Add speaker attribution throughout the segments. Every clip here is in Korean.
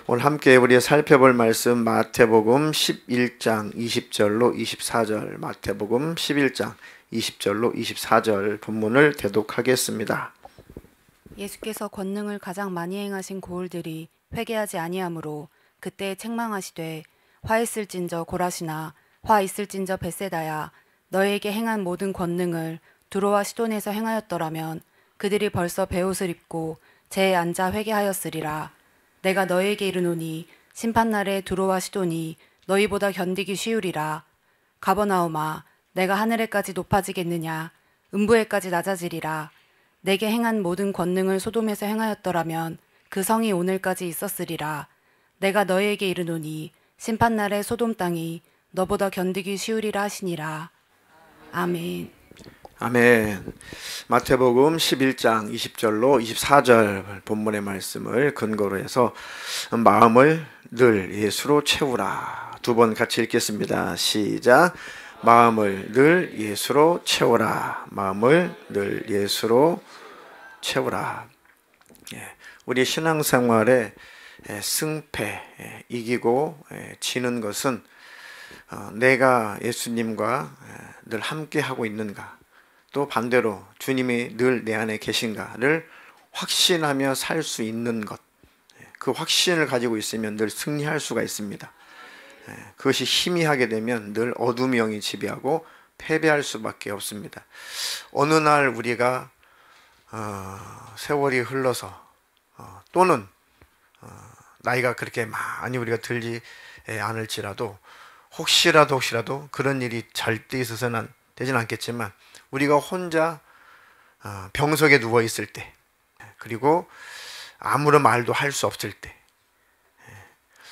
Speaker 1: 오늘 함께 우리 살펴볼 말씀 마태복음 11장 20절로 24절, 마태복음 11장 20절로 24절 본문을 대독하겠습니다.
Speaker 2: 예수께서 권능을 가장 많이 행하신 고을들이 회개하지 아니하므로 그때 책망하시되 화 있을진저 고라시나 화 있을진저 벳세다야 너에게 행한 모든 권능을 두로와 시돈에서 행하였더라면 그들이 벌써 베옷을 입고 재에 앉아 회개하였으리라. 내가 너에게 이르노니 심판날에 두로와 시돈이 너희보다 견디기 쉬우리라. 가버나움아 내가 하늘에까지 높아지겠느냐 음부에까지 낮아지리라. 내게 행한 모든 권능을 소돔에서 행하였더라면 그 성이 오늘까지 있었으리라. 내가 너에게 이르노니 심판날에 소돔 땅이 너보다 견디기 쉬우리라 하시니라. 아멘.
Speaker 1: 아멘. 마태복음 11장 20절로 24절 본문의 말씀을 근거로 해서 마음을 늘 예수로 채우라. 두 번 같이 읽겠습니다. 시작. 마음을 늘 예수로 채우라. 마음을 늘 예수로 채우라. 우리 신앙생활의 승패, 이기고 지는 것은 내가 예수님과 늘 함께 하고 있는가, 또 반대로 주님이 늘 내 안에 계신가를 확신하며 살 수 있는 것, 그 확신을 가지고 있으면 늘 승리할 수가 있습니다. 그것이 희미하게 되면 늘 어둠의 영이 지배하고 패배할 수밖에 없습니다. 어느 날 우리가 세월이 흘러서 또는 나이가 그렇게 많이 우리가 들지 않을지라도 혹시라도 그런 일이 절대 있어서는 되진 않겠지만 우리가 혼자 병석에 누워 있을 때, 그리고 아무런 말도 할 수 없을 때,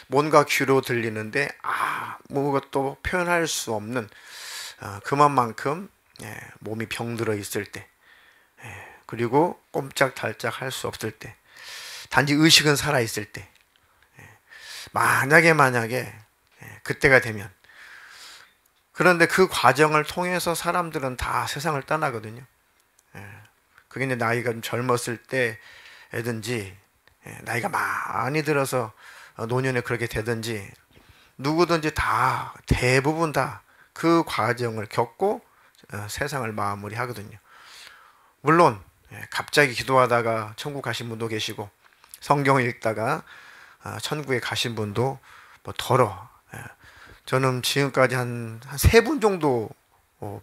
Speaker 1: 뭔가 귀로 들리는데 아무것도 표현할 수 없는 그만큼 몸이 병들어 있을 때, 그리고 꼼짝달짝 할 수 없을 때, 단지 의식은 살아 있을 때, 만약에 그때가 되면, 그런데 그 과정을 통해서 사람들은 다 세상을 떠나거든요. 그게 이제 나이가 좀 젊었을 때든지 나이가 많이 들어서 노년에 그렇게 되든지, 누구든지 다 대부분 다 그 과정을 겪고 세상을 마무리하거든요. 물론 갑자기 기도하다가 천국 가신 분도 계시고, 성경을 읽다가 천국에 가신 분도 뭐 더러, 저는 지금까지 한 세 분 정도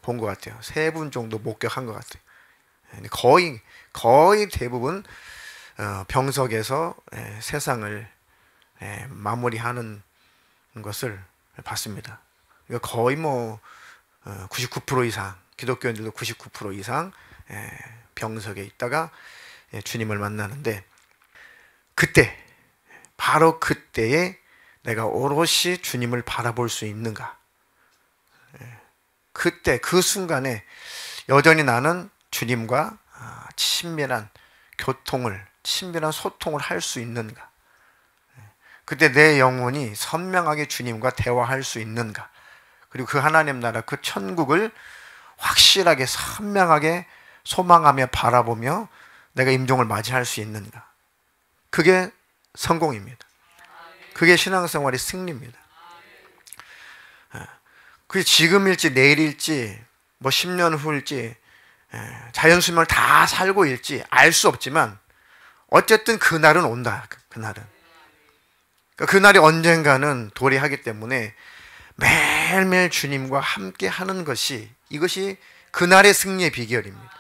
Speaker 1: 본 것 같아요. 세 분 정도 목격한 것 같아요. 거의 대부분 병석에서 세상을 마무리하는 것을 봤습니다. 거의 뭐 99% 이상, 기독교인들도 99% 이상 병석에 있다가 주님을 만나는데, 그때, 바로 그때에 내가 오롯이 주님을 바라볼 수 있는가? 그때, 그 순간에 여전히 나는 주님과 친밀한 교통을, 친밀한 소통을 할 수 있는가? 그때 내 영혼이 선명하게 주님과 대화할 수 있는가? 그리고 그 하나님 나라, 그 천국을 확실하게 선명하게 소망하며 바라보며 내가 임종을 맞이할 수 있는가? 그게 성공입니다. 그게 신앙생활의 승리입니다. 그게 지금일지 내일일지 뭐 10년 후일지 자연수명을 다 살고 일지 알 수 없지만 어쨌든 그날은 온다. 그날은. 그날이 언젠가는 도래하기 때문에 매일매일 주님과 함께 하는 것이, 이것이 그날의 승리의 비결입니다.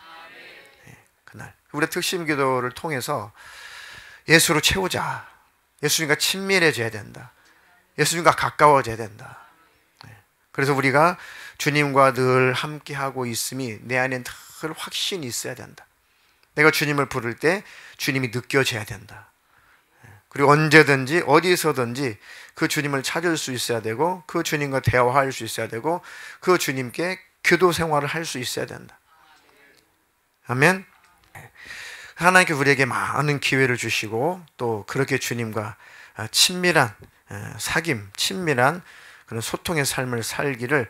Speaker 1: 그날 우리 특심 기도를 통해서 예수로 채우자. 예수님과 친밀해져야 된다. 예수님과 가까워져야 된다. 그래서 우리가 주님과 늘 함께하고 있음이 내 안에 늘 확신이 있어야 된다. 내가 주님을 부를 때 주님이 느껴져야 된다. 그리고 언제든지 어디서든지 그 주님을 찾을 수 있어야 되고, 그 주님과 대화할 수 있어야 되고, 그 주님께 기도 생활을 할 수 있어야 된다. 아멘. 하나님께 우리에게 많은 기회를 주시고, 또 그렇게 주님과 친밀한 사귐, 친밀한 그런 소통의 삶을 살기를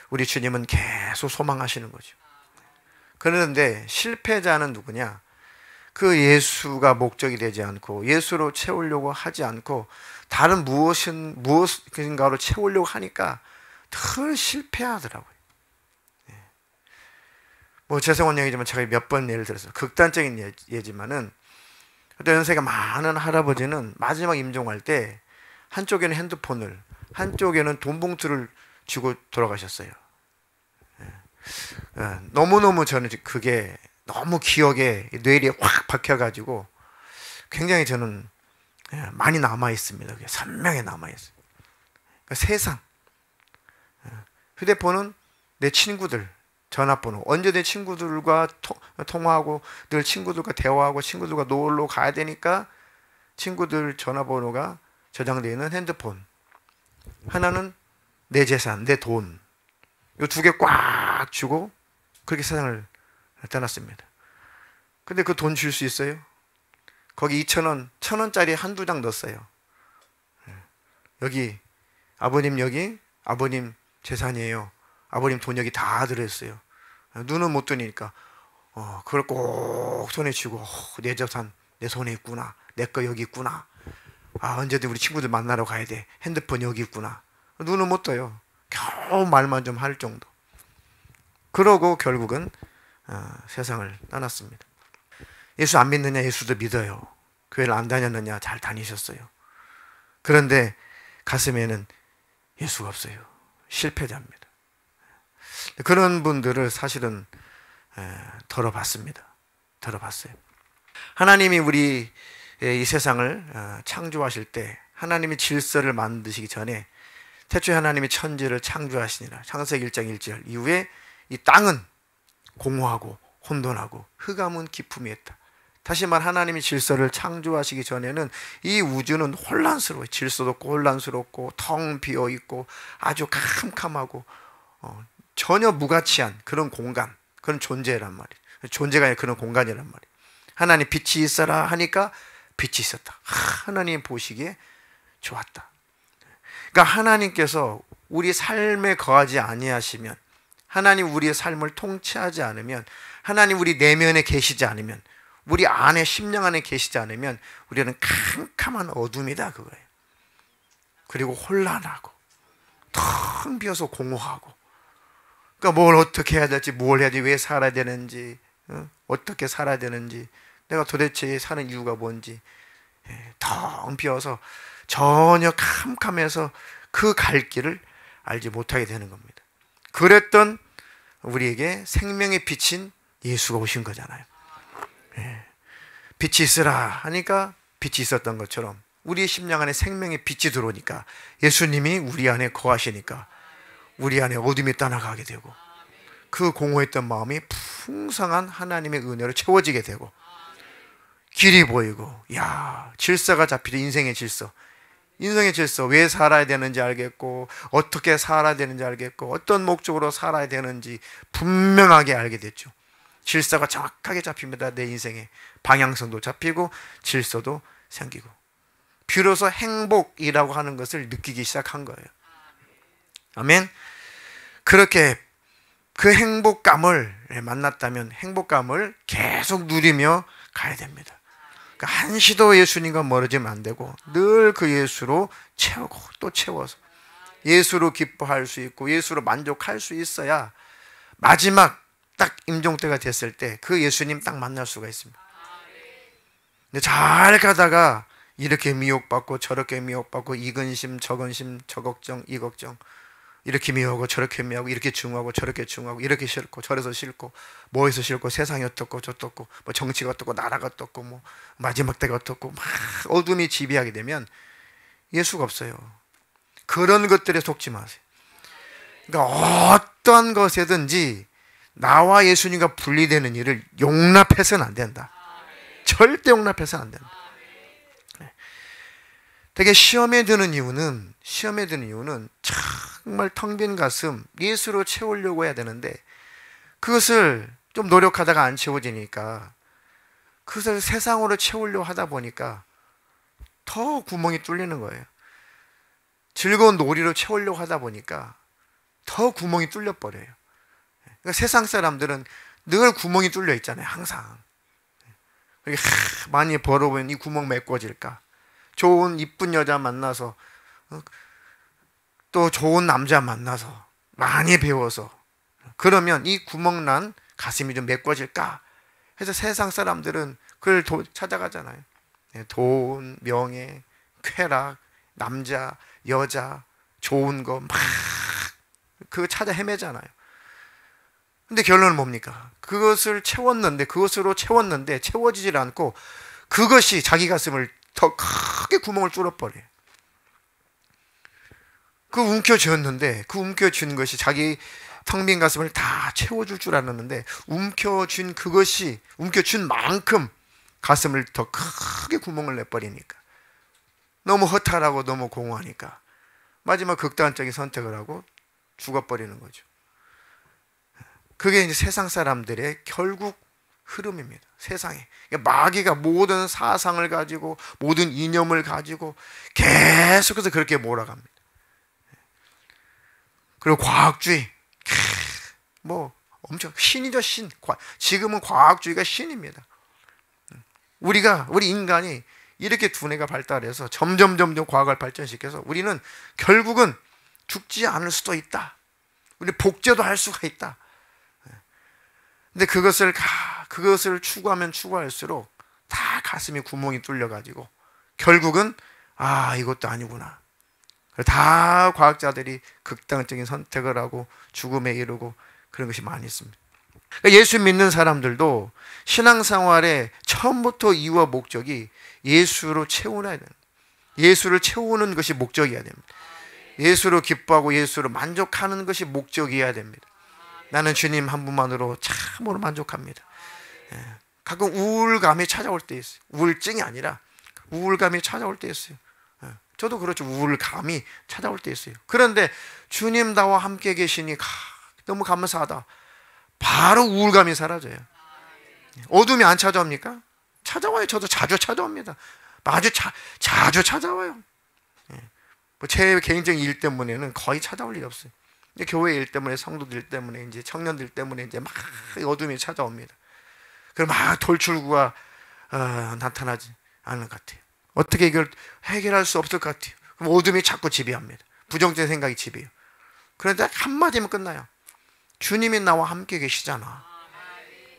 Speaker 1: 우리 주님은 계속 소망하시는 거죠. 그런데 실패자는 누구냐? 그 예수가 목적이 되지 않고 예수로 채우려고 하지 않고 다른 무엇인가로 채우려고 하니까 늘 실패하더라고요. 뭐 죄송한 얘기지만 제가 몇 번 예를 들어서 극단적인 예지만은 어떤 연세가 많은 할아버지는 마지막 임종할 때 한쪽에는 핸드폰을 한쪽에는 돈 봉투를 주고 돌아가셨어요. 너무너무 저는 그게 너무 기억에 뇌리에 확 박혀가지고 굉장히 저는 많이 남아있습니다. 그게 선명히 남아있어요. 그러니까 세상, 휴대폰은 내 친구들 전화번호, 언제 내 친구들과 통화하고 늘 친구들과 대화하고 친구들과 놀러 가야 되니까 친구들 전화번호가 저장되어 있는 핸드폰, 하나는 내 재산, 내 돈, 이 두 개 꽉 주고 그렇게 세상을 떠났습니다. 근데 그 돈 줄 수 있어요? 거기 2,000원, 1,000원짜리 한두 장 넣었어요. 여기 아버님, 여기 아버님 재산이에요. 아버님 돈 여기 다 들어있어요. 눈은 못 뜨니까 그걸 꼭 손에 쥐고 내 재산 내 손에 있구나, 내 거 여기 있구나, 언제든 우리 친구들 만나러 가야 돼, 핸드폰 여기 있구나. 눈은 못 떠요. 겨우 말만 좀 할 정도. 그러고 결국은 세상을 떠났습니다. 예수 안 믿느냐? 예수도 믿어요. 교회를 안 다녔느냐? 잘 다니셨어요. 그런데 가슴에는 예수가 없어요. 실패자입니다. 그런 분들을 사실은 덜어봤습니다. 덜어봤어요. 하나님이 우리 이 세상을 창조하실 때 하나님이 질서를 만드시기 전에 태초에 하나님이 천지를 창조하시니라. 창세기 1장 1절 이후에 이 땅은 공허하고 혼돈하고 흑암은 기품이 했다. 다시 말 하나님이 질서를 창조하시기 전에는 이 우주는 혼란스러워요. 질서도 없고 혼란스럽고 텅 비어있고 아주 캄캄하고 전혀 무가치한 그런 공간, 그런 존재란 말이에요. 존재가 아니라 그런 공간이란 말이에요. 하나님 빛이 있어라 하니까 빛이 있었다. 하나님 보시기에 좋았다. 그러니까 하나님께서 우리 삶에 거하지 아니하시면, 하나님 우리의 삶을 통치하지 않으면, 하나님 우리 내면에 계시지 않으면, 우리 안에 심령 안에 계시지 않으면 우리는 캄캄한 어둠이다 그거예요. 그리고 혼란하고 텅 비어서 공허하고, 그러니까 뭘 어떻게 해야 될지, 뭘 해야지, 왜 살아야 되는지, 어떻게 살아야 되는지, 내가 도대체 사는 이유가 뭔지 텅 비어서 전혀 캄캄해서 그 갈 길을 알지 못하게 되는 겁니다. 그랬던 우리에게 생명의 빛인 예수가 오신 거잖아요. 빛이 있으라 하니까 빛이 있었던 것처럼 우리의 심령 안에 생명의 빛이 들어오니까, 예수님이 우리 안에 거하시니까 우리 안에 어둠이 떠나가게 되고 그 공허했던 마음이 풍성한 하나님의 은혜로 채워지게 되고 길이 보이고, 질서가 잡히죠. 인생의 질서. 인생의 질서, 왜 살아야 되는지 알겠고, 어떻게 살아야 되는지 알겠고, 어떤 목적으로 살아야 되는지 분명하게 알게 됐죠. 질서가 정확하게 잡힙니다. 내 인생의 방향성도 잡히고 질서도 생기고, 비로소 행복이라고 하는 것을 느끼기 시작한 거예요. 아멘. 그렇게 그 행복감을 만났다면 행복감을 계속 누리며 가야 됩니다. 한시도 예수님과 멀어지면 안 되고 늘 그 예수로 채우고 또 채워서 예수로 기뻐할 수 있고 예수로 만족할 수 있어야 마지막 딱 임종 때가 됐을 때 그 예수님 딱 만날 수가 있습니다. 근데 잘 가다가 이렇게 미혹받고 저렇게 미혹받고, 이 근심 저 근심 저 걱정 이 걱정, 이렇게 미워하고 저렇게 미워하고, 이렇게 중하고 저렇게 중하고, 이렇게 싫고 저래서 싫고, 뭐해서 싫고, 세상이 어떻고 저떻고, 뭐 정치가 어떻고 나라가 어떻고, 뭐 마지막 때가 어떻고, 막 어둠이 지배하게 되면 예수가 없어요. 그런 것들에 속지 마세요. 그러니까 어떤 것에든지 나와 예수님과 분리되는 일을 용납해서는 안 된다. 절대 용납해서는 안 된다. 되게 시험에 드는 이유는 정말 텅 빈 가슴 예수로 채우려고 해야 되는데, 그것을 좀 노력하다가 안 채워지니까 그것을 세상으로 채우려고 하다 보니까 더 구멍이 뚫리는 거예요. 즐거운 놀이로 채우려고 하다 보니까 더 구멍이 뚫려버려요. 그러니까 세상 사람들은 늘 구멍이 뚫려 있잖아요. 항상. 많이 벌어보면 이 구멍 메꿔질까? 좋은 이쁜 여자 만나서 또 좋은 남자 만나서 많이 배워서 그러면 이 구멍난 가슴이 좀 메꿔질까? 해서 세상 사람들은 그걸 찾아가잖아요. 돈, 명예, 쾌락, 남자, 여자, 좋은 거 막 그거 찾아 헤매잖아요. 근데 결론은 뭡니까? 그것으로 채웠는데 채워지질 않고 그것이 자기 가슴을 더 크게 구멍을 뚫어버려요. 그 움켜쥐었는데 그 움켜쥔 것이 자기 텅 빈 가슴을 다 채워줄 줄 알았는데 움켜쥔 만큼 가슴을 더 크게 구멍을 내버리니까 너무 허탈하고 너무 공허하니까 마지막 극단적인 선택을 하고 죽어버리는 거죠. 그게 이제 세상 사람들의 결국 흐름입니다. 세상에 마귀가 모든 사상을 가지고 모든 이념을 가지고 계속해서 그렇게 몰아갑니다. 그리고 과학주의 뭐 엄청 신이죠. 신. 지금은 과학주의가 신입니다. 우리 인간이 이렇게 두뇌가 발달해서 점점 과학을 발전시켜서 우리는 결국은 죽지 않을 수도 있다. 우리 복제도 할 수가 있다. 근데 그것을 추구하면 추구할수록 다 가슴이 구멍이 뚫려가지고 결국은 이것도 아니구나. 다 과학자들이 극단적인 선택을 하고 죽음에 이르고 그런 것이 많이 있습니다. 예수 믿는 사람들도 신앙생활의 처음부터 이유와 목적이 예수로 채워야 됩니다. 예수를 채우는 것이 목적이어야 됩니다. 예수로 기뻐하고 예수로 만족하는 것이 목적이어야 됩니다. 나는 주님 한 분만으로 참으로 만족합니다. 가끔 우울감이 찾아올 때 있어요. 우울증이 아니라 우울감이 찾아올 때 있어요. 저도 그렇죠. 우울감이 찾아올 때 있어요. 그런데 주님 나와 함께 계시니 너무 감사하다. 바로 우울감이 사라져요. 어둠이 안 찾아옵니까? 찾아와요. 저도 자주 찾아옵니다. 자주 찾아와요. 제 개인적인 일 때문에는 거의 찾아올 일이 없어요. 교회 일 때문에, 성도들 때문에, 이제 청년들 때문에 이제 막 어둠이 찾아옵니다. 그럼 막 돌출구가 나타나지 않는 것 같아요. 어떻게 이걸 해결할 수 없을 것 같아요. 그럼 어둠이 자꾸 지배합니다. 부정적인 생각이 지배해요. 그런데 한마디면 끝나요. 주님이 나와 함께 계시잖아.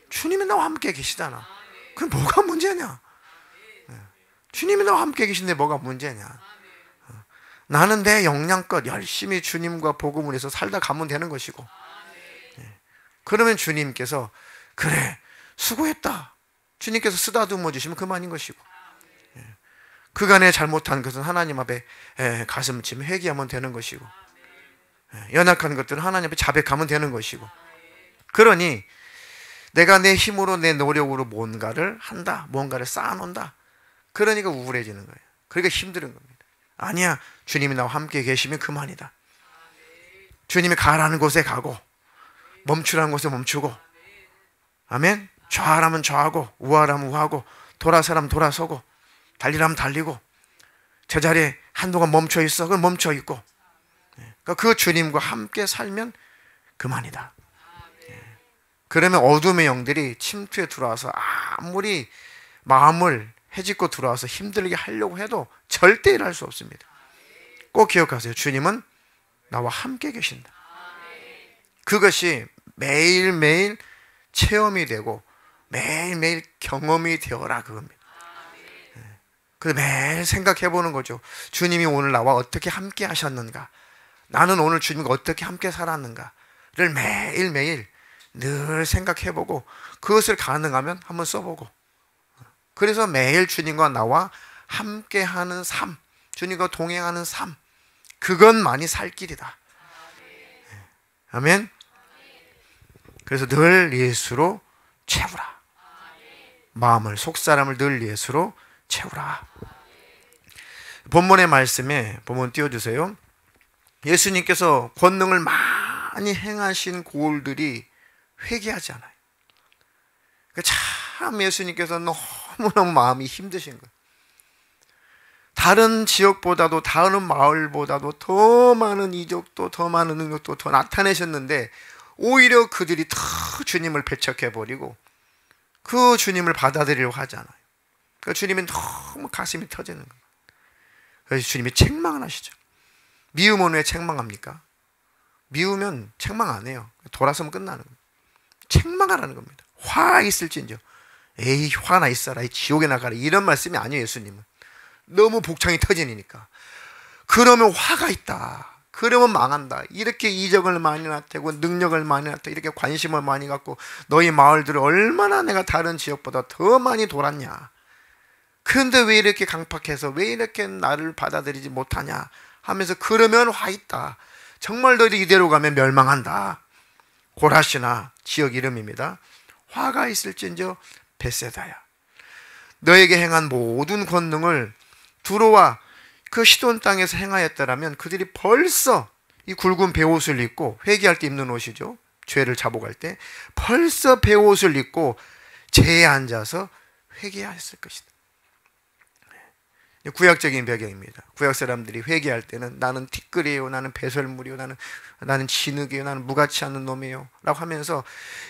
Speaker 1: 주님이 나와 함께 계시잖아. 그럼 뭐가 문제냐? 주님이 나와 함께 계신데 뭐가 문제냐? 나는 내 역량껏 열심히 주님과 복음을 해서 살다 가면 되는 것이고, 그러면 주님께서 그래 수고했다. 주님께서 쓰다듬어 주시면 그만인 것이고, 그간에 잘못한 것은 하나님 앞에 가슴 치며 회개하면 되는 것이고, 연약한 것들은 하나님 앞에 자백하면 되는 것이고, 그러니 내가 내 힘으로 내 노력으로 뭔가를 한다, 뭔가를 쌓아놓는다. 그러니까 우울해지는 거예요. 그러니까 힘든 겁니다. 아니야, 주님이 나와 함께 계시면 그만이다. 주님이 가라는 곳에 가고 멈추라는 곳에 멈추고, 아멘. 좌하라면 좌하고 우하라면 우하고 돌아서라면 돌아서고 달리라면 달리고 제자리에 한동안 멈춰 있어. 그럼 멈춰 있고, 그러니까 그 주님과 함께 살면 그만이다. 그러면 어둠의 영들이 침투에 들어와서 아무리 마음을 해집고 들어와서 힘들게 하려고 해도 절대 일할 수 없습니다. 꼭 기억하세요. 주님은 나와 함께 계신다. 그것이 매일매일 체험이 되고 매일매일 경험이 되어라 그겁니다. 그래서 매일 생각해 보는 거죠. 주님이 오늘 나와 어떻게 함께 하셨는가, 나는 오늘 주님과 어떻게 함께 살았는가를 매일매일 늘 생각해 보고 그것을 가능하면 한번 써보고, 그래서 매일 주님과 나와 함께하는 삶, 주님과 동행하는 삶, 그것만이 살 길이다. 아멘. 그래서 늘 예수로 채우라. 마음을, 속사람을 늘 예수로 채우라. 본문의 말씀에 본문 띄워주세요. 예수님께서 권능을 많이 행하신 고을들이 회개하지 않아요. 참 예수님께서 너무너무 마음이 힘드신 거예요. 다른 지역보다도 다른 마을보다도 더 많은 이적도 더 많은 능력도 더 나타내셨는데 오히려 그들이 더 주님을 배척해버리고 그 주님을 받아들이려고 하잖아요. 그 주님이 너무 가슴이 터지는 거예요. 그래서 주님이 책망을 하시죠. 미우면 왜 책망합니까? 미우면 책망 안 해요. 돌아서면 끝나는 거예요. 책망하라는 겁니다. 화 있을진저, 에이 화나 있어라, 지옥에 나가라, 이런 말씀이 아니에요. 예수님은 너무 복창이 터지니까. 그러면 화가 있다, 그러면 망한다, 이렇게 이적을 많이 나타내고 능력을 많이 나타내고 이렇게 관심을 많이 갖고 너희 마을들을 얼마나 내가 다른 지역보다 더 많이 돌았냐, 그런데 왜 이렇게 강팍해서 왜 이렇게 나를 받아들이지 못하냐 하면서, 그러면 화 있다, 정말 너희들이 이대로 가면 멸망한다. 고라시나 지역 이름입니다. 화가 있을진저 벳세다야, 너에게 행한 모든 권능을 두로와 그 시돈 땅에서 행하였더라면 그들이 벌써 이 굵은 베옷을 입고, 회개할 때 입는 옷이죠, 죄를 자복할 때 벌써 베옷을 입고 제에 앉아서 회개하였을 것이다. 구약적인 배경입니다. 구약 사람들이 회개할 때는 나는 티끌이에요, 나는 배설물이요, 나는 진흙이에요, 나는 무가치 않는 놈이에요 라고 하면서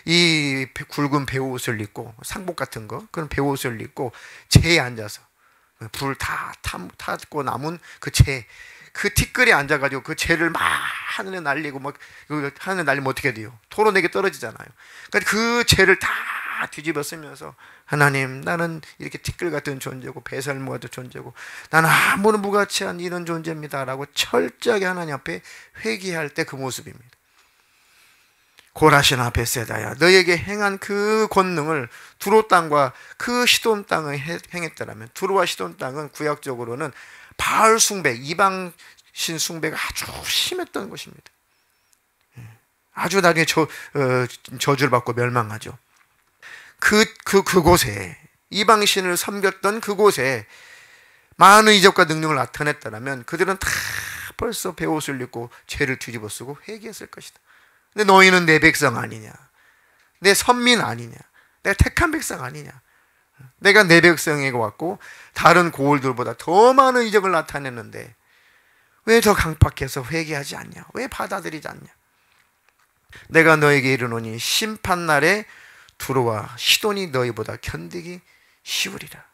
Speaker 1: 이 굵은 베옷을 입고, 상복 같은 거, 그런 베옷을 입고 제에 앉아서 불 다 타고 남은 그 재, 그 티끌에 앉아가지고 그 재를 막 하늘에 날리고, 막 하늘에 날리면 어떻게 돼요? 토론에게 떨어지잖아요. 그러니까 그 재를 다 뒤집어 쓰면서, 하나님 나는 이렇게 티끌 같은 존재고 배설물 같은 존재고 나는 아무런 무가치한 이런 존재입니다 라고 철저하게 하나님 앞에 회개할 때 그 모습입니다. 고라시나 벳세다야, 너에게 행한 그 권능을 두로 땅과 그 시돈 땅에 행했더라면, 두로와 시돈 땅은 구약적으로는 바알 숭배, 이방신 숭배가 아주 심했던 곳입니다. 아주 나중에 저주를 받고 멸망하죠. 그곳에, 이방신을 섬겼던 그곳에 많은 이적과 능력을 나타냈다면 그들은 다 벌써 베옷을 입고 죄를 뒤집어 쓰고 회개했을 것이다. 근데 너희는 내 백성 아니냐, 내 선민 아니냐, 내가 택한 백성 아니냐, 내가 내 백성에게 왔고 다른 고을들보다 더 많은 이적을 나타냈는데 왜 더 강팍해서 회개하지 않냐, 왜 받아들이지 않냐. 내가 너에게 이르노니 심판날에 두로와 시돈이 너희보다 견디기 쉬우리라.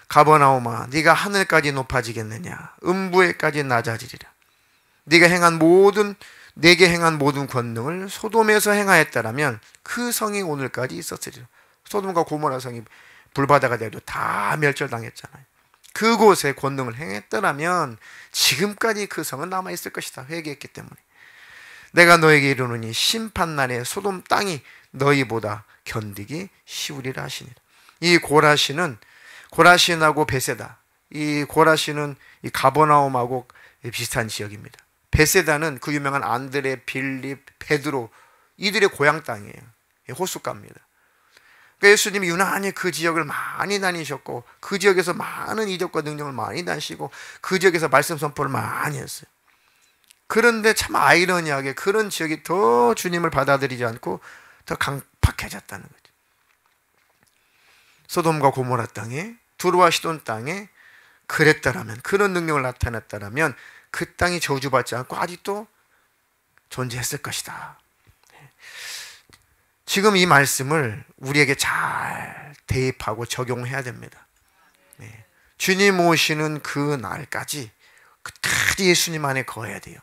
Speaker 1: 가버나움아, 네가 하늘까지 높아지겠느냐, 음부에까지 낮아지리라. 네가 내게 행한 모든 권능을 소돔에서 행하였다라면 그 성이 오늘까지 있었으리라. 소돔과 고모라 성이 불바다가 되어도 다 멸절당했잖아요. 그곳에 권능을 행했더라면 지금까지 그 성은 남아있을 것이다. 회개했기 때문에. 내가 너에게 이르노니 심판날에 소돔 땅이 너희보다 견디기 쉬우리라 하시니라. 이 고라신하고 베세다, 이 고라신은 이 가버나움하고 비슷한 지역입니다. 베세다는 그 유명한 안드레, 빌립, 베드로, 이들의 고향 땅이에요. 호숫가입니다. 그러니까 예수님이 유난히 그 지역을 많이 다니셨고 그 지역에서 많은 이적과 능력을 많이 다니시고 그 지역에서 말씀 선포를 많이 했어요. 그런데 참 아이러니하게 그런 지역이 더 주님을 받아들이지 않고 더 강팍해졌다는 거죠. 소돔과 고모라 땅에, 두로와 시돈 땅에 그랬다라면, 그런 능력을 나타냈다라면 그 땅이 저주받지 않고 아직도 존재했을 것이다. 지금 이 말씀을 우리에게 잘 대입하고 적용해야 됩니다. 주님 오시는 그 날까지 끝까지 예수님 안에 거해야 돼요.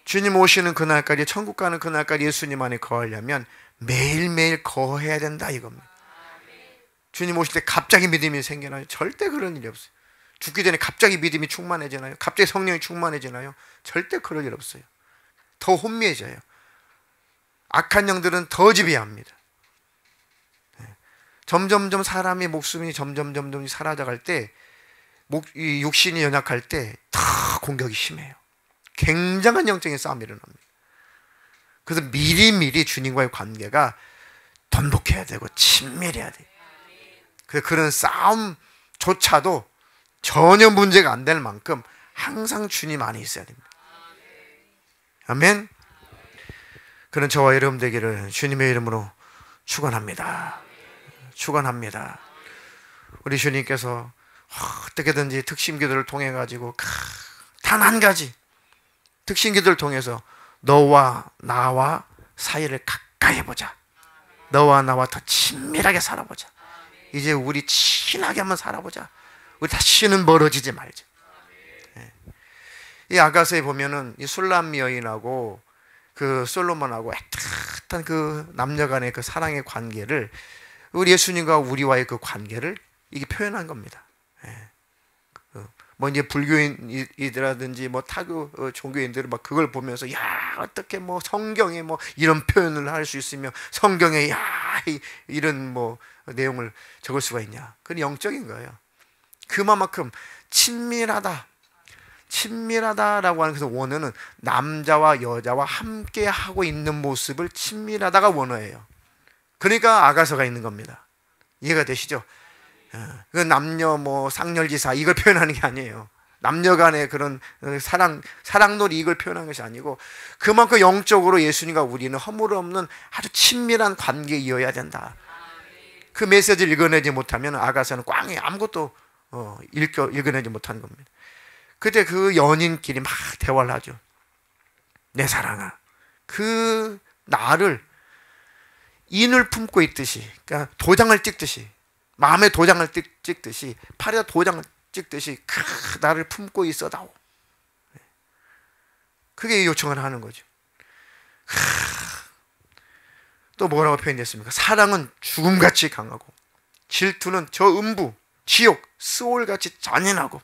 Speaker 1: 주님 오시는 그날까지, 천국 가는 그날까지 예수님 안에 거하려면 매일매일 거해야 된다 이겁니다. 주님 오실 때 갑자기 믿음이 생겨나요? 절대 그런 일이 없어요. 죽기 전에 갑자기 믿음이 충만해지나요? 갑자기 성령이 충만해지나요? 절대 그럴 일 없어요. 더 혼미해져요. 악한 영들은 더 지배합니다. 점점점 사람의 목숨이 점점 사라져갈 때, 이 육신이 연약할 때 더 공격이 심해요. 굉장한 영적인 싸움이 일어납니다. 그래서 미리미리 주님과의 관계가 돈독해야 되고 친밀해야 돼요. 그런 싸움조차도 전혀 문제가 안 될 만큼 항상 주님 안에 있어야 됩니다. 아멘. 그런 저와 여러분 되기를 주님의 이름으로 축원합니다. 축원합니다. 우리 주님께서 어떻게든지 특심기도를 통해 가지고 단 한 가지 특심기도를 통해서 너와 나와 사이를 가까이 보자. 너와 나와 더 친밀하게 살아보자. 이제 우리 친하게 한번 살아보자. 우리 다시는 멀어지지 말자. 이 아가서에 보면은 이 술람 여인하고 그 솔로몬하고 애틋한 그 남녀간의 그 사랑의 관계를, 우리 예수님과 우리와의 그 관계를 이게 표현한 겁니다. 뭐 이제 불교인이라든지 뭐 타교 종교인들은 막 그걸 보면서 야, 어떻게 뭐 성경에 뭐 이런 표현을 할 수 있으며 성경에 야, 이런 뭐 내용을 적을 수가 있냐. 그건 영적인 거예요. 그만큼 친밀하다라고 하는 그 원어는 남자와 여자와 함께 하고 있는 모습을 친밀하다가 원어예요. 그러니까 아가서가 있는 겁니다. 이해가 되시죠? 그 남녀 뭐 쌍열지사 이걸 표현하는 게 아니에요. 남녀 간의 그런 사랑놀이 이걸 표현하는 것이 아니고, 그만큼 영적으로 예수님과 우리는 허물 없는 아주 친밀한 관계에 이어야 된다. 그 메시지를 읽어내지 못하면 아가서는 꽝이 아무것도 읽어내지 못하는 겁니다. 그때 그 연인끼리 막 대화를 하죠. 내 사랑아, 그 나를 인을 품고 있듯이, 그러니까 도장을 찍듯이, 마음에 도장을 찍듯이, 팔에다 도장을 찍듯이 나를 품고 있어다오. 그게 요청을 하는 거죠. 또 뭐라고 표현됐습니까? 사랑은 죽음같이 강하고 질투는 저 음부, 지옥, 스올같이 잔인하고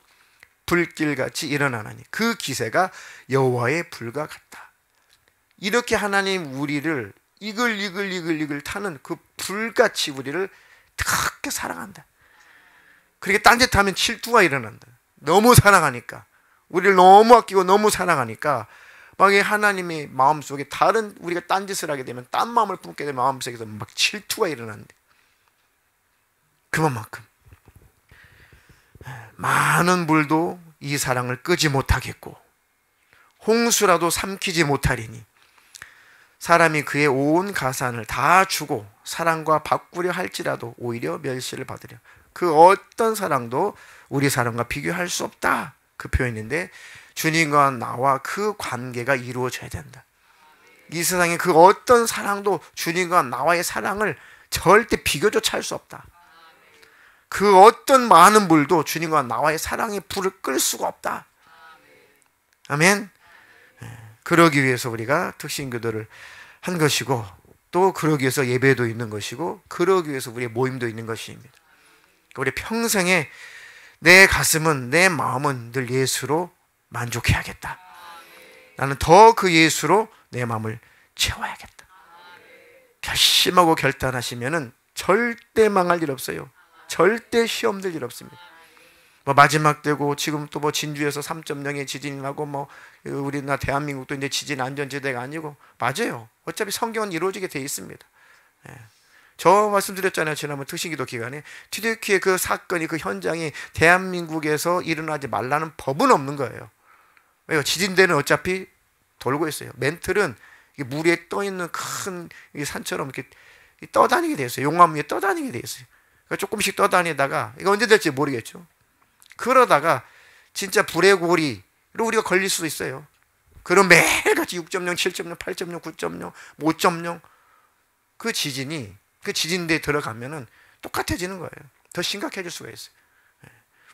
Speaker 1: 불길같이 일어나나니 그 기세가 여호와의 불과 같다. 이렇게 하나님 우리를 이글 타는 그 불같이 우리를 그렇게 사랑한다. 그렇게 딴짓하면 질투가 일어난다. 너무 사랑하니까, 우리를 너무 아끼고 너무 사랑하니까 막 하나님의 마음속에 다른 우리가 딴짓을 하게 되면, 딴 마음을 품게 되면 마음속에서 막 질투가 일어난다. 그만큼 많은 물도 이 사랑을 끄지 못하겠고 홍수라도 삼키지 못하리니 사람이 그의 온 가산을 다 주고 사랑과 바꾸려 할지라도 오히려 멸시를 받으려. 그 어떤 사랑도 우리 사랑과 비교할 수 없다. 그 표현인데, 주님과 나와 그 관계가 이루어져야 된다. 이 세상에 그 어떤 사랑도 주님과 나와의 사랑을 절대 비교조차 할 수 없다. 그 어떤 많은 불도 주님과 나와의 사랑의 불을 끌 수가 없다. 아멘. 그러기 위해서 우리가 특신기도를 한 것이고, 또 그러기 위해서 예배도 있는 것이고, 그러기 위해서 우리의 모임도 있는 것입니다. 우리 평생에 내 가슴은, 내 마음은 늘 예수로 만족해야겠다. 나는 더 그 예수로 내 마음을 채워야겠다. 결심하고 결단하시면은 절대 망할 일 없어요. 절대 시험 들 일 없습니다. 뭐 마지막 되고 지금 또 뭐 진주에서 3.0의 지진이 나고 뭐 우리나라 대한민국도 이제 지진 안전지대가 아니고, 맞아요. 어차피 성경은 이루어지게 돼 있습니다. 저 말씀드렸잖아요. 지난번 특신기도 기간에 튀르키예 그 사건이, 그 현장이 대한민국에서 일어나지 말라는 법은 없는 거예요. 왜요? 지진대는 어차피 돌고 있어요. 멘틀은 물 위에 떠 있는 큰 산처럼 이렇게 떠다니게 돼 있어요. 용암 위에 떠다니게 돼 있어요. 그러니까 조금씩 떠다니다가 이거 언제 될지 모르겠죠. 그러다가 진짜 불의 고리로 우리가 걸릴 수도 있어요. 그럼 매일같이 6.0, 7.0, 8.0, 9.0, 5.0 그 지진이 그 지진대에 들어가면은 똑같아지는 거예요. 더 심각해질 수가 있어요.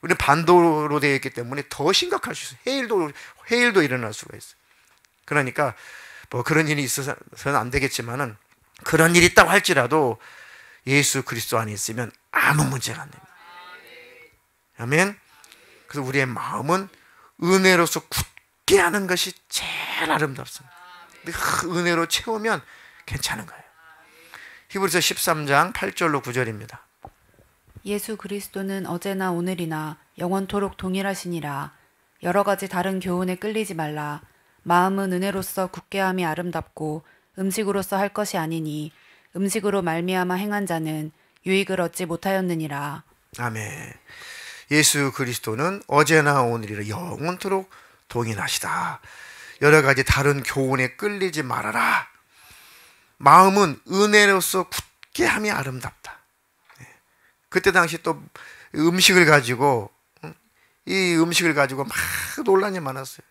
Speaker 1: 우리는 반도로 되어 있기 때문에 더 심각할 수 있어요. 해일도 일어날 수가 있어요. 그러니까 뭐 그런 일이 있어서는 안 되겠지만은, 그런 일이 있다고 할지라도 예수 그리스도 안에 있으면 아무 문제가 안 됩니다. 아멘. 그래서 우리의 마음은 은혜로서 굳게 하는 것이 제일 아름답습니다. 은혜로 채우면 괜찮은 거예요. 히브리서 13장 8절로 9절입니다.
Speaker 2: 예수 그리스도는 어제나 오늘이나 영원토록 동일하시니라. 여러 가지 다른 교훈에 끌리지 말라. 마음은 은혜로서 굳게함이 아름답고 음식으로서 할 것이 아니니 음식으로 말미암아 행한 자는 유익을 얻지 못하였느니라.
Speaker 1: 아멘. 예수 그리스도는 어제나 오늘이나 영원토록 동일하시다. 여러 가지 다른 교훈에 끌리지 말아라. 마음은 은혜로서 굳게함이 아름답다. 그때 당시 또 음식을 가지고 막 논란이 많았어요.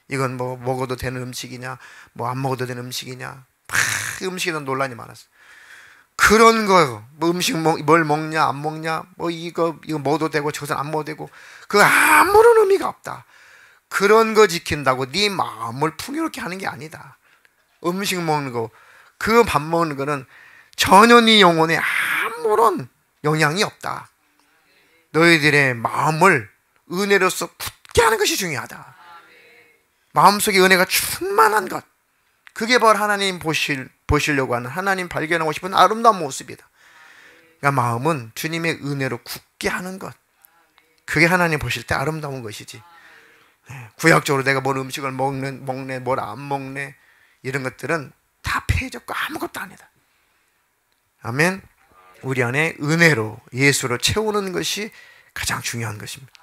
Speaker 1: 이건 뭐 먹어도 되는 음식이냐, 뭐 안 먹어도 되는 음식이냐, 막 음식에 대한 논란이 많았어요. 그런 거, 뭐 음식 뭘 먹냐 안 먹냐, 뭐 이거 먹어도 되고 저것은 안 먹어도 되고, 그 아무런 의미가 없다. 그런 거 지킨다고 네 마음을 풍요롭게 하는 게 아니다. 음식 먹는 거, 그 밥 먹는 거는 전혀 네 영혼에 아무런 영향이 없다. 너희들의 마음을 은혜로서 굳게 하는 것이 중요하다. 마음속에 은혜가 충만한 것, 그게 바로 하나님 보시려고 하는, 하나님 발견하고 싶은 아름다운 모습이다. 그러니까 마음은 주님의 은혜로 굳게 하는 것, 그게 하나님 보실 때 아름다운 것이지. 구약적으로 내가 뭘 음식을 먹네 뭘 안 먹네, 이런 것들은 다 폐해졌고 아무것도 아니다. 아멘. 우리 안에 은혜로, 예수로 채우는 것이 가장 중요한 것입니다.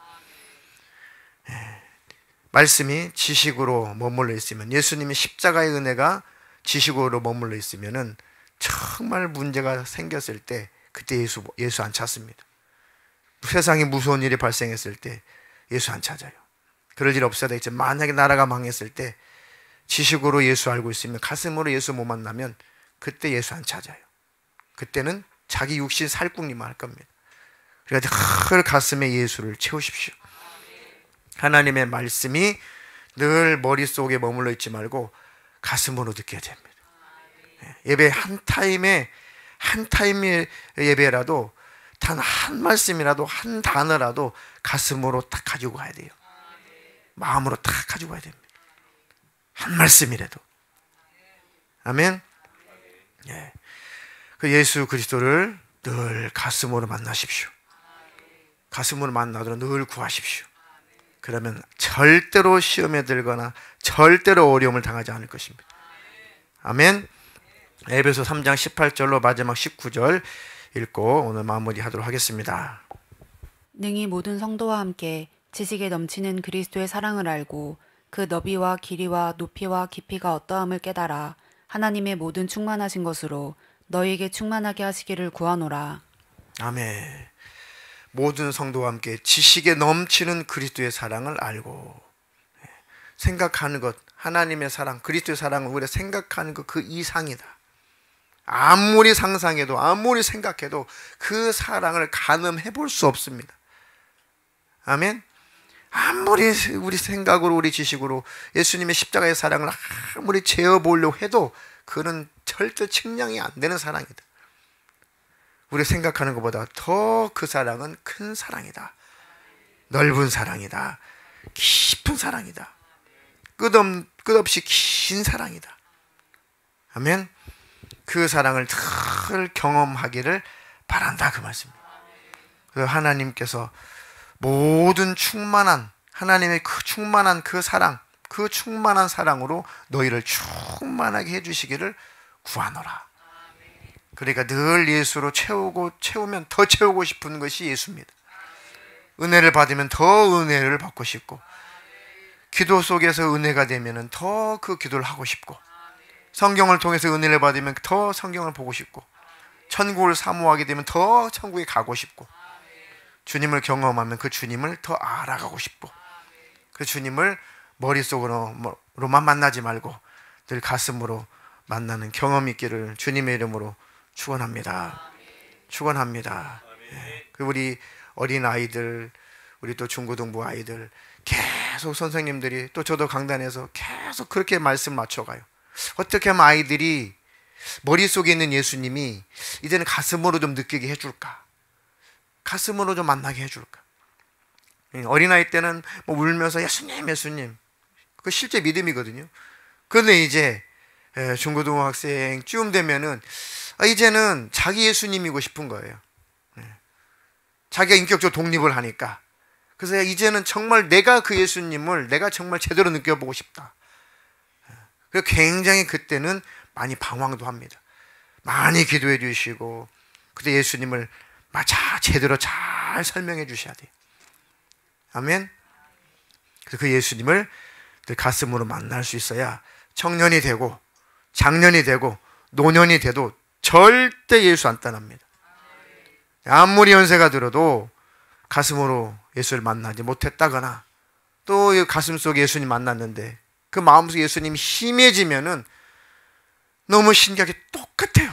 Speaker 1: 말씀이 지식으로 머물러 있으면, 예수님의 십자가의 은혜가 지식으로 머물러 있으면은 정말 문제가 생겼을 때 그때 예수 안 찾습니다. 세상에 무서운 일이 발생했을 때 예수 안 찾아요. 그럴 일 없어야 되겠지. 만약에 나라가 망했을 때 지식으로 예수 알고 있으면, 가슴으로 예수 못 만나면 그때 예수 안 찾아요. 그때는 자기 육신 살궁리만 할 겁니다. 그러니까 늘 가슴에 예수를 채우십시오. 하나님의 말씀이 늘 머릿속에 머물러 있지 말고 가슴으로 느껴야 됩니다. 예배 한 타임의 예배라도 단 한 말씀이라도, 한 단어라도 가슴으로 딱 가지고 가야 돼요. 마음으로 딱 가지고 가야 됩니다. 한 말씀이라도. 아멘. 예. 그 예수 그리스도를 늘 가슴으로 만나십시오. 가슴으로 만나도록 늘 구하십시오. 그러면 절대로 시험에 들거나 절대로 어려움을 당하지 않을 것입니다. 아멘. 에베소 3장 18절로 마지막 19절 읽고 오늘 마무리하도록 하겠습니다.
Speaker 2: 능히 모든 성도와 함께 지식에 넘치는 그리스도의 사랑을 알고 그 너비와 길이와 높이와 깊이가 어떠함을 깨달아 하나님의 모든 충만하신 것으로 너희에게 충만하게 하시기를 구하노라.
Speaker 1: 아멘. 모든 성도와 함께 지식에 넘치는 그리스도의 사랑을 알고, 생각하는 것, 하나님의 사랑, 그리스도의 사랑을 우리가 생각하는 것 그 이상이다. 아무리 상상해도, 아무리 생각해도 그 사랑을 가늠해 볼 수 없습니다. 아멘. 아무리 우리 생각으로, 우리 지식으로 예수님의 십자가의 사랑을 아무리 재어보려고 해도 그는 절대 측량이 안 되는 사랑이다. 우리 생각하는 것보다 더 그 사랑은 큰 사랑이다. 넓은 사랑이다. 깊은 사랑이다. 끝없이 긴 사랑이다. 아멘. 그 사랑을 늘 경험하기를 바란다, 그 말씀입니다. 그래서 하나님께서 모든 충만한, 하나님의 그 충만한 그 사랑, 그 충만한 사랑으로 너희를 충만하게 해주시기를 구하노라. 그러니까 늘 예수로 채우면 더 채우고 싶은 것이 예수입니다. 은혜를 받으면 더 은혜를 받고 싶고, 기도 속에서 은혜가 되면 더 그 기도를 하고 싶고, 성경을 통해서 은혜를 받으면 더 성경을 보고 싶고, 천국을 사모하게 되면 더 천국에 가고 싶고, 주님을 경험하면 그 주님을 더 알아가고 싶고, 그 주님을 머릿속으로만 만나지 말고 늘 가슴으로 만나는 경험이 있기를 주님의 이름으로 축원합니다. 축원합니다. 예. 우리 어린 아이들, 우리 또 중고등부 아이들 계속 선생님들이, 또 저도 강단에서 계속 그렇게 말씀 맞춰가요. 어떻게 하면 아이들이 머릿속에 있는 예수님이 이제는 가슴으로 좀 느끼게 해줄까? 가슴으로 좀 만나게 해줄까? 어린아이 때는 뭐 울면서 예수님, 예수님. 그 실제 믿음이거든요. 그런데 이제 중고등학생쯤 되면은 이제는 자기 예수님이고 싶은 거예요. 자기가 인격적으로 독립을 하니까. 그래서 이제는 정말 내가 그 예수님을 내가 정말 제대로 느껴보고 싶다. 그래서 굉장히 그때는 많이 방황도 합니다. 많이 기도해 주시고, 그때 예수님을 제대로 잘 설명해 주셔야 돼요. 아멘. 그래서 그 예수님을 가슴으로 만날 수 있어야 청년이 되고 장년이 되고 노년이 돼도 절대 예수 안 떠납니다. 아무리 연세가 들어도 가슴으로 예수를 만나지 못했다거나, 또 가슴 속에 예수님 만났는데 그 마음속에 예수님이 심해지면은 너무 신기하게 똑같아요.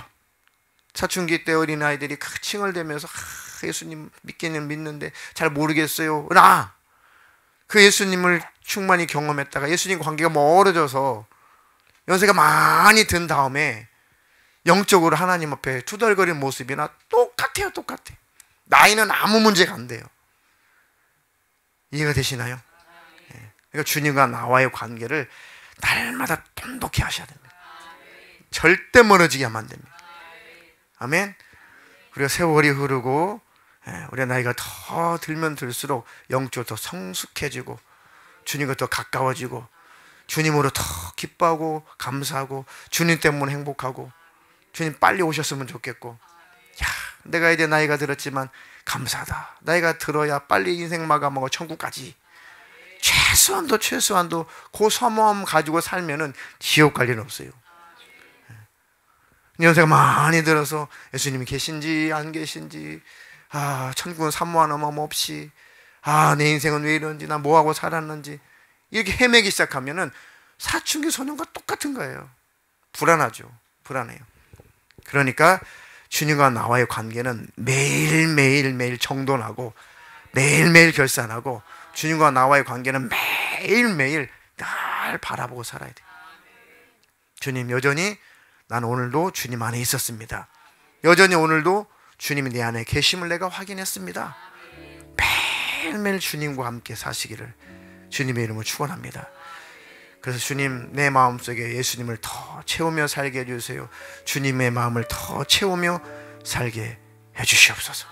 Speaker 1: 사춘기 때 어린아이들이 칭얼대면서 예수님 믿기는 믿는데 잘 모르겠어요. 그 예수님을 충만히 경험했다가 예수님 관계가 멀어져서 연세가 많이 든 다음에 영적으로 하나님 앞에 투덜거리는 모습이나 똑같아요. 나이는 아무 문제가 안 돼요. 이해가 되시나요? 그러니까 주님과 나와의 관계를 날마다 돈독히 하셔야 됩니다. 절대 멀어지게 하면 안 됩니다. 아멘. 우리가 세월이 흐르고 우리가 나이가 더 들면 들수록 영적으로 더 성숙해지고 주님과 더 가까워지고 주님으로 더 기뻐하고 감사하고 주님 때문에 행복하고 주님 빨리 오셨으면 좋겠고, 내가 이제 나이가 들었지만 감사하다. 나이가 들어야 빨리 인생 마감하고 천국까지 최소한도 그 소망 가지고 살면은 지옥 갈 일은 없어요. 연세가 많이 들어서 예수님이 계신지 안 계신지, 천국은 사모하는 마음 없이, 내 인생은 왜 이런지, 나 뭐하고 살았는지 이렇게 헤매기 시작하면은 사춘기 소년과 똑같은 거예요. 불안해요. 그러니까 주님과 나와의 관계는 매일매일 정돈하고 매일매일 결산하고 주님과 나와의 관계는 매일매일 날 바라보고 살아야 돼요. 주님, 여전히 나는 오늘도 주님 안에 있었습니다. 여전히 오늘도 주님이 내 안에 계심을 내가 확인했습니다. 매일매일 주님과 함께 사시기를 주님의 이름으로 축원합니다. 그래서 주님, 내 마음속에 예수님을 더 채우며 살게 해주세요. 주님의 마음을 더 채우며 살게 해주시옵소서.